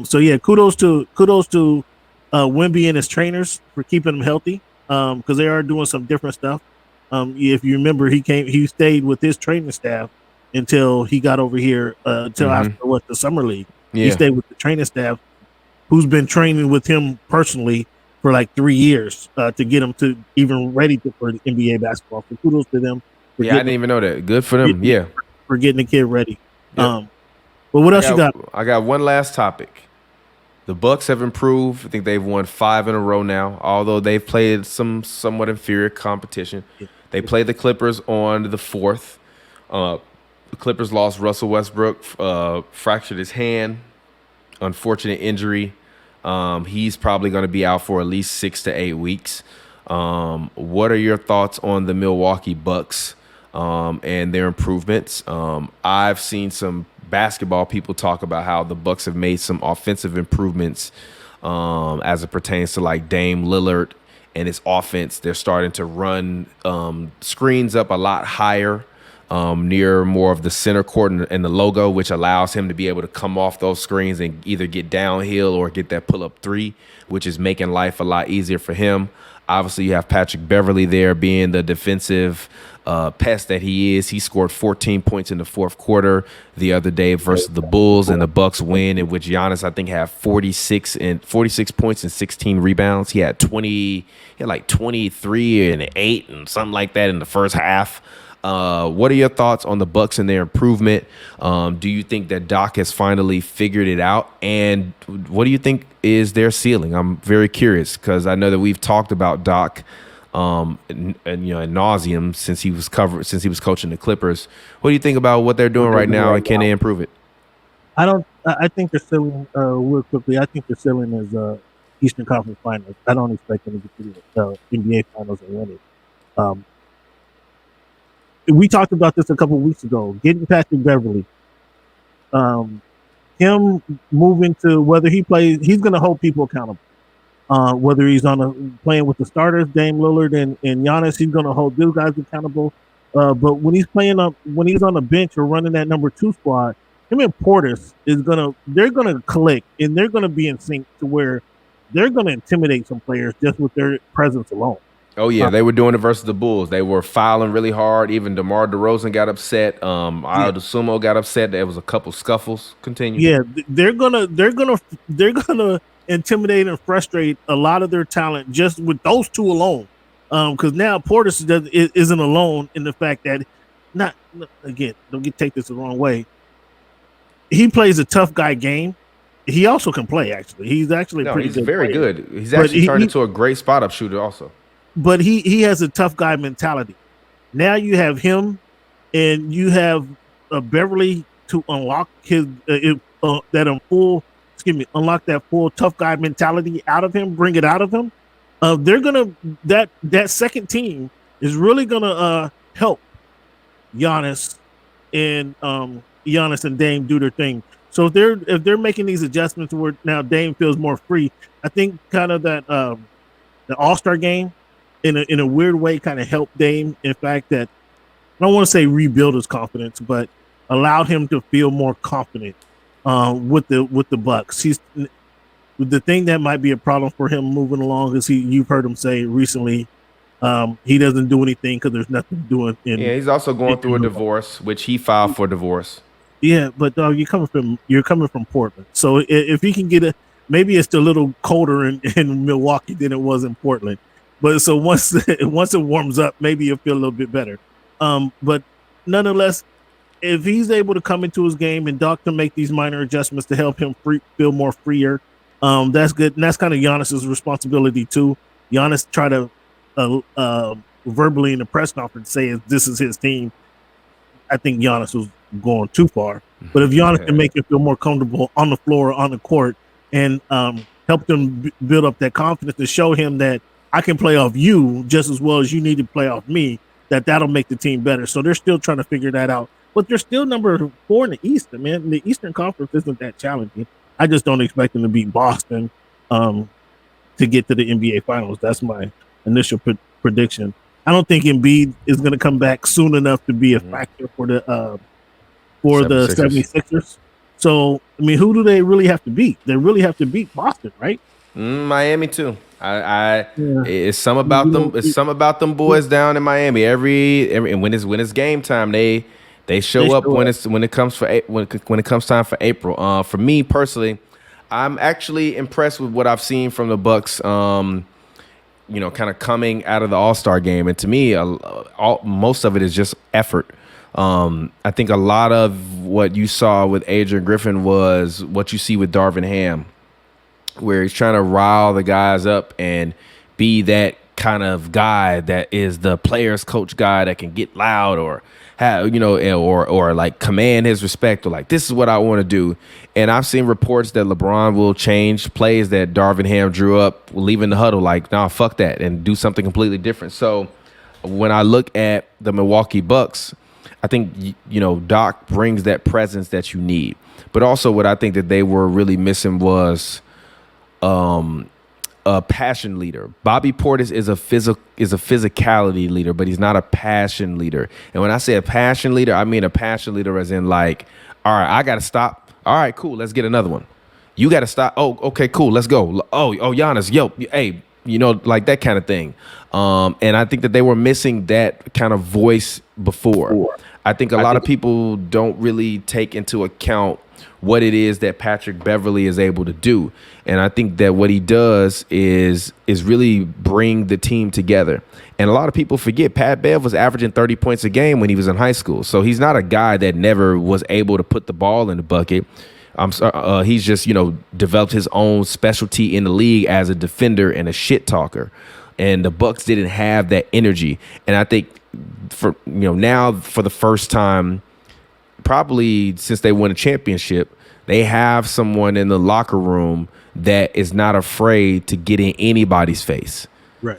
So yeah, kudos to Wemby and his trainers for keeping him healthy. Because they are doing some different stuff. If you remember, he stayed with his training staff until he got over here. Until after the summer league, he stayed with the training staff, who's been training with him personally for like 3 years to get him to even ready for the NBA basketball. So kudos to them. I didn't even know that. Good for them. For getting the kid ready. Yep. But what else you got? I got one last topic. The Bucks have improved. I think they've won 5 in a row now, although they've played some somewhat inferior competition. They played the Clippers on the 4th. The Clippers lost Russell Westbrook, fractured his hand, unfortunate injury. He's probably going to be out for at least 6 to 8 weeks. What are your thoughts on the Milwaukee Bucks and their improvements? I've seen some basketball people talk about how the Bucks have made some offensive improvements as it pertains to like Dame Lillard and his offense. They're starting to run screens up a lot higher near more of the center court and the logo, which allows him to be able to come off those screens and either get downhill or get that pull-up three, which is making life a lot easier for him. Obviously, you have Patrick Beverley there being the defensive pest that he is. He scored 14 points in the fourth quarter the other day versus the Bulls, and the Bucks win, in which Giannis, I think, had 46 points and 16 rebounds. He had like 23 and 8 and something like that in the first half. What are your thoughts on the Bucks and their improvement? Do you think that Doc has finally figured it out? And what do you think is their ceiling? I'm very curious because I know that we've talked about Doc and ad nauseum since he was coaching the Clippers. What do you think about what they're doing right now, and can they improve it? I think their ceiling, real quickly, I think their ceiling is Eastern Conference Finals. I don't expect them to get to the NBA Finals and win it. We talked about this a couple of weeks ago. Getting Patrick Beverley, him moving to whether he plays, he's going to hold people accountable. Whether he's playing with the starters, Dame Lillard and Giannis, he's going to hold those guys accountable. But when he's when he's on the bench or running that number 2 squad, him and Portis they're going to click, and they're going to be in sync to where they're going to intimidate some players just with their presence alone. Oh, yeah, they were doing it versus the Bulls. They were fouling really hard. Even DeMar DeRozan got upset. Ayo DeSumo got upset. There was a couple scuffles. Continue. Yeah, they're gonna intimidate and frustrate a lot of their talent just with those two alone. Because now Portis isn't alone in the fact that don't take this the wrong way. He plays a tough guy game. He also can play. Actually, he's actually he's very good. He's actually turned into a great spot up shooter also. But he has a tough guy mentality. Now you have him, and you have Beverly to unlock unlock that full tough guy mentality out of him, bring it out of him. They're gonna that second team is really gonna help Giannis and Dame do their thing. So if they're making these adjustments where now Dame feels more free, I think kind of that the All-Star game in a weird way kind of helped Dame. In fact, that I don't want to say rebuild his confidence, but allowed him to feel more confident with the Bucks. The thing that might be a problem for him moving along is you've heard him say recently he doesn't do anything because there's nothing doing. He's also going through a divorce, which he filed for divorce. Yeah, but you're coming from Portland, so if he can get maybe it's a little colder in Milwaukee than it was in Portland. But so once it warms up, maybe you'll feel a little bit better. But nonetheless, if he's able to come into his game and Doc to make these minor adjustments to help him feel more freer, that's good. And that's kind of Giannis's responsibility too. Giannis tried to verbally in the press conference say this is his team. I think Giannis was going too far. But if Giannis can make him feel more comfortable on the floor, on the court, and help them build up that confidence to show him that I can play off you just as well as you need to play off me, that'll make the team better. So they're still trying to figure that out. But they're still number 4 in the East, man. The Eastern Conference isn't that challenging. I just don't expect them to beat Boston to get to the NBA Finals. That's my initial prediction. I don't think Embiid is going to come back soon enough to be a factor for the 76ers. So I mean, who do they really have to beat? They really have to beat Boston, right? Miami too. Yeah. It's some about them. It's some about them boys down in Miami. Every and when it's game time, they show up when it comes time for April. For me personally, I'm actually impressed with what I've seen from the Bucks. Kind of coming out of the All-Star game, and to me, most of it is just effort. I think a lot of what you saw with Adrian Griffin was what you see with Darvin Ham, where he's trying to rile the guys up and be that kind of guy that is the players coach guy that can get loud or have, or like command his respect, or like, this is what I want to do. And I've seen reports that LeBron will change plays that Darvin Ham drew up, leaving the huddle, like, nah, fuck that, and do something completely different. So when I look at the Milwaukee Bucks, I think, Doc brings that presence that you need. But also what I think that they were really missing was a passion leader. Bobby Portis is a physicality leader, but he's not a passion leader. And when I say a passion leader, I mean a passion leader as in, like, all right, I got to stop. All right, cool, let's get another one. You got to stop. Oh, okay, cool, let's go. Oh, Giannis, yo, hey, like that kind of thing. And I think that they were missing that kind of voice before. I think a lot of people don't really take into account what it is that Patrick Beverley is able to do. And I think that what he does is really bring the team together. And a lot of people forget Pat Bev was averaging 30 points a game when he was in high school. So he's not a guy that never was able to put the ball in the bucket. He's just, developed his own specialty in the league as a defender and a shit talker. And the Bucks didn't have that energy. And I think now for the first time, probably since they won a championship, they have someone in the locker room that is not afraid to get in anybody's face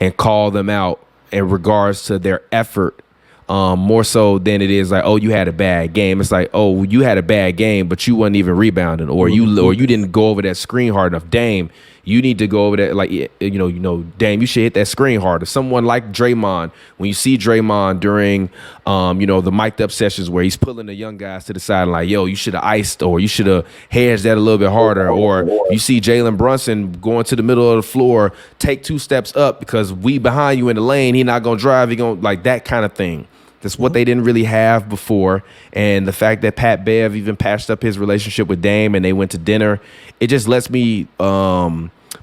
and call them out in regards to their effort, more so than it is like, oh, you had a bad game. It's like, oh, you had a bad game, but you wasn't even rebounding, or you didn't go over that screen hard enough. Dame, you need to go over that, like, Dame, you should hit that screen harder. Someone like Draymond, when you see Draymond during, the mic'd up sessions where he's pulling the young guys to the side and like, yo, you should have iced, or you should have hedged that a little bit harder. Or you see Jalen Brunson going to the middle of the floor, take 2 steps up because we behind you in the lane. He not going to drive. He going to, like, that kind of thing. That's what they didn't really have before. And the fact that Pat Bev even patched up his relationship with Dame and they went to dinner, it just lets me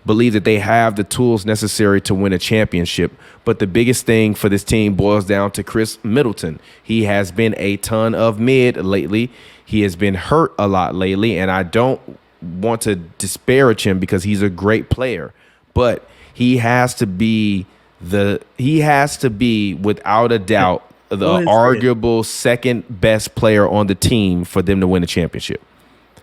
believe that they have the tools necessary to win a championship. But the biggest thing for this team boils down to Chris Middleton. He has been a ton of mid lately. He has been hurt a lot lately, and I don't want to disparage him because he's a great player. But he has to be without a doubt the arguable second best player on the team for them to win a championship.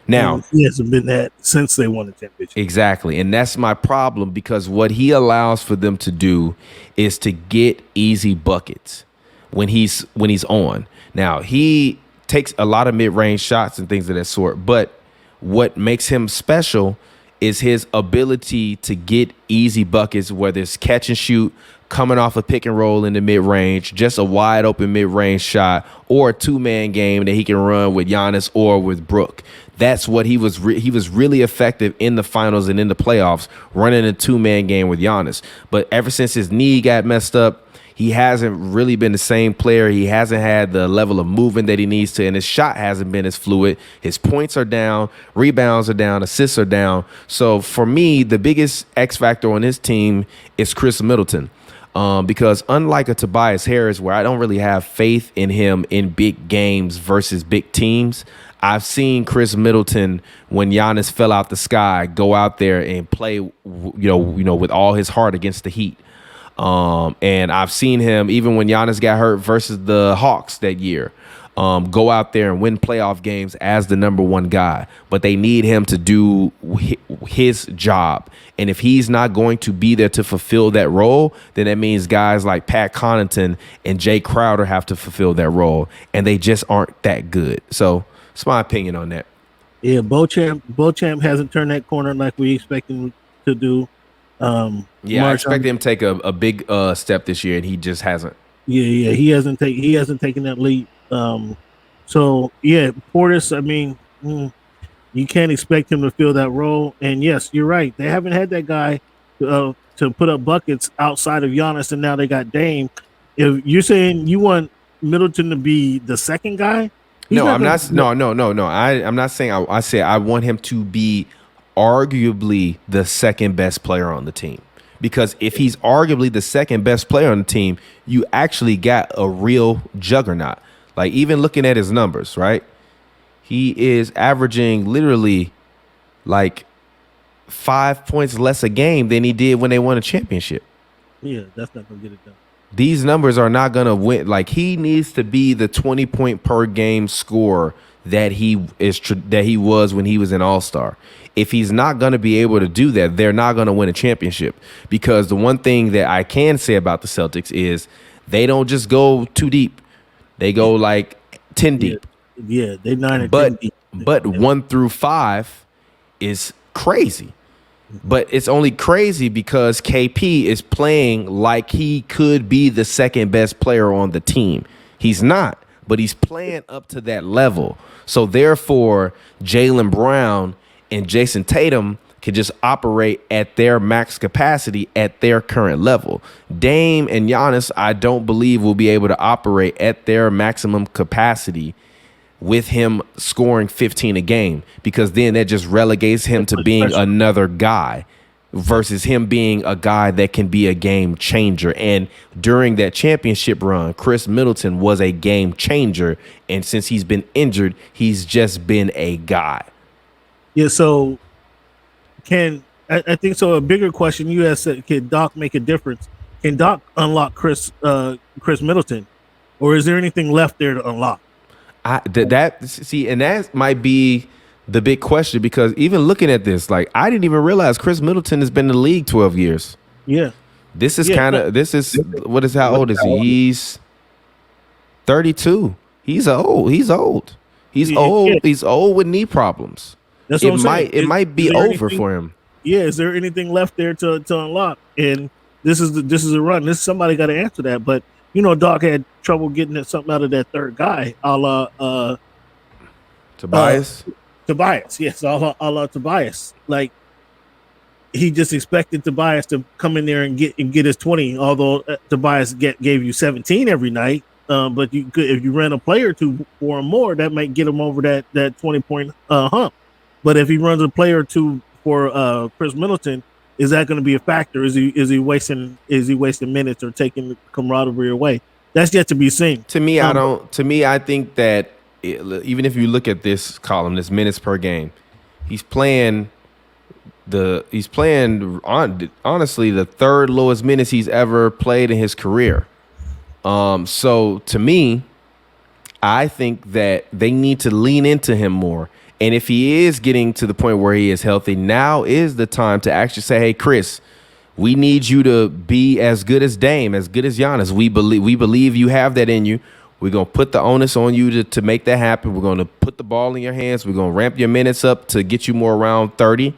Now, he hasn't been that since they won the championship. Exactly. And that's my problem, because what he allows for them to do is to get easy buckets when he's on. Now, he takes a lot of mid-range shots and things of that sort, but what makes him special is his ability to get easy buckets, whether it's catch and shoot, coming off a pick and roll in the mid-range, just a wide open mid-range shot, or a 2-man game that he can run with Giannis or with Brook. That's what he was really effective in the finals and in the playoffs, running a 2-man game with Giannis. But ever since his knee got messed up, he hasn't really been the same player. He hasn't had the level of movement that he needs to, and his shot hasn't been as fluid. His points are down, rebounds are down, assists are down. So for me, the biggest X factor on this team is Chris Middleton. Because unlike a Tobias Harris, where I don't really have faith in him in big games versus big teams, I've seen Chris Middleton, when Giannis fell out the sky, go out there and play, with all his heart against the Heat. And I've seen him, even when Giannis got hurt versus the Hawks that year, go out there and win playoff games as the number one guy. But they need him to do his job. And if he's not going to be there to fulfill that role, then that means guys like Pat Connaughton and Jay Crowder have to fulfill that role. And they just aren't that good. So it's my opinion on that. Yeah, Beauchamp hasn't turned that corner like we expect him to do. I expect him to take a big step this year, and he just hasn't. Yeah, he hasn't taken that leap. So yeah, Portis. I mean, You can't expect him to fill that role. And yes, you're right. They haven't had that guy to put up buckets outside of Giannis, and now they got Dame. If you're saying you want Middleton to be the second guy, No, I'm not. No. I'm not saying. I say I want him to be arguably the second best player on the team. Because if he's arguably the second best player on the team, you actually got a real juggernaut. Like, even looking at his numbers, right? He is averaging literally like 5 points less a game than he did when they won a championship. Yeah, that's not gonna get it done. These numbers are not gonna win. Like, he needs to be the 20-point per game scorer that he was when he was an All-Star. If he's not going to be able to do that, they're not going to win a championship. Because the one thing that I can say about the Celtics is they don't just go too deep. They go like 10 deep. Yeah, they 9 and 10 deep. But 1 through 5 is crazy. But it's only crazy because KP is playing like he could be the second best player on the team. He's not, but he's playing up to that level. So therefore, Jaylen Brown and Jason Tatum can just operate at their max capacity at their current level. Dame and Giannis, I don't believe, will be able to operate at their maximum capacity with him scoring 15 a game, because then that just relegates him to being another guy versus him being a guy that can be a game changer. And during that championship run, Chris Middleton was a game changer. And since he's been injured, he's just been a guy. Yeah, so I think so. A bigger question you asked: can Doc make a difference? Can Doc unlock Chris Middleton, or is there anything left there to unlock? And that might be the big question, because even looking at this, like, I didn't even realize Chris Middleton has been in the league 12 years. Yeah, how old is he? He's 32. He's old. He's old with knee problems. That's what I'm saying. It might be over for him. Yeah, is there anything left there to unlock? And this is a run. Somebody got to answer that. But Doc had trouble getting something out of that third guy, a la Tobias. Tobias, yes, a la Tobias. Like, he just expected Tobias to come in there and get his 20. Although Tobias gave you 17 every night, but if you ran a play or two for him more, that might get him over that 20-point hump. But if he runs a play or two for Chris Middleton, is that going to be a factor? Is he wasting minutes or taking the camaraderie away? That's yet to be seen. To me, I think that even if you look at this column, this minutes per game, he's playing honestly the third lowest minutes he's ever played in his career. So to me, I think that they need to lean into him more. And if he is getting to the point where he is healthy, now is the time to actually say, hey, Chris, we need you to be as good as Dame, as good as Giannis. We believe you have that in you. We're going to put the onus on you to make that happen. We're going to put the ball in your hands. We're going to ramp your minutes up to get you more around 30.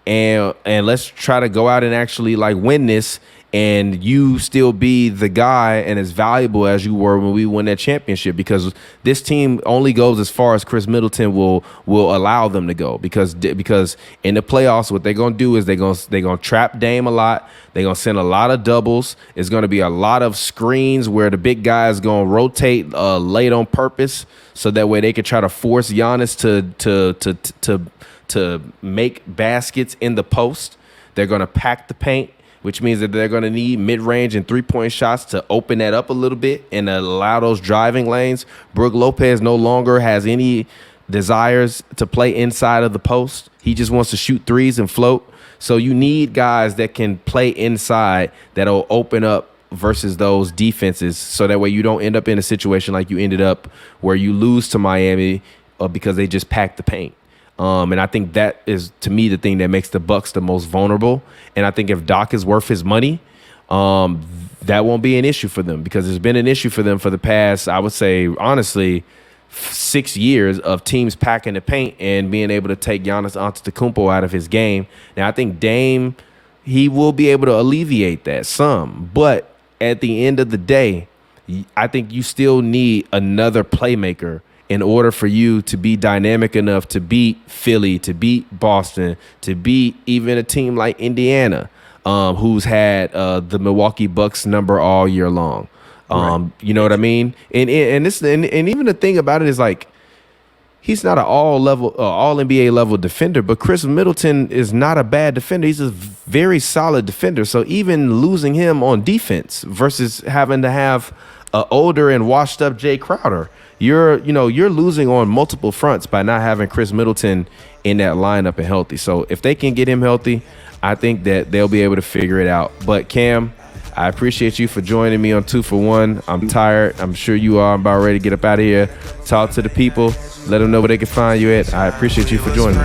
And let's try to go out and actually like win this, and you still be the guy and as valuable as you were when we won that championship, because this team only goes as far as Chris Middleton will allow them to go, because in the playoffs, what they're going to do is they're going to trap Dame a lot. They're going to send a lot of doubles. It's going to be a lot of screens where the big guy is going to rotate late on purpose, so that way they can try to force Giannis to make baskets in the post. They're going to pack the paint, which means that they're going to need mid-range and three-point shots to open that up a little bit and allow those driving lanes. Brook Lopez no longer has any desires to play inside of the post. He just wants to shoot threes and float. So you need guys that can play inside that'll open up versus those defenses, so that way you don't end up in a situation like you ended up where you lose to Miami because they just packed the paint. And I think that is, to me, the thing that makes the Bucks the most vulnerable. And I think if Doc is worth his money, that won't be an issue for them, because it's been an issue for them for the past, I would say, honestly, 6 years of teams packing the paint and being able to take Giannis Antetokounmpo out of his game. Now, I think Dame, he will be able to alleviate that some. But at the end of the day, I think you still need another playmaker in order for you to be dynamic enough to beat Philly, to beat Boston, to beat even a team like Indiana, who's had the Milwaukee Bucks number all year long. You know what I mean? And even the thing about it is, like, he's not an all NBA level defender, but Chris Middleton is not a bad defender. He's a very solid defender. So even losing him on defense versus having to have an older and washed up Jay Crowder, you're losing on multiple fronts by not having Chris Middleton in that lineup and healthy. So if they can get him healthy, I think that they'll be able to figure it out. But Cam, I appreciate you for joining me on 2 for 1. I'm tired. I'm sure you are. I'm about ready to get up out of here. Talk to the people. Let them know where they can find you at. I appreciate you for joining me.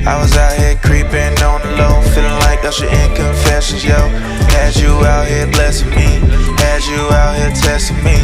I was out here creeping on the low, feeling like Usher in Confessions, yo. Had you out here blessing me, had you out here testing me.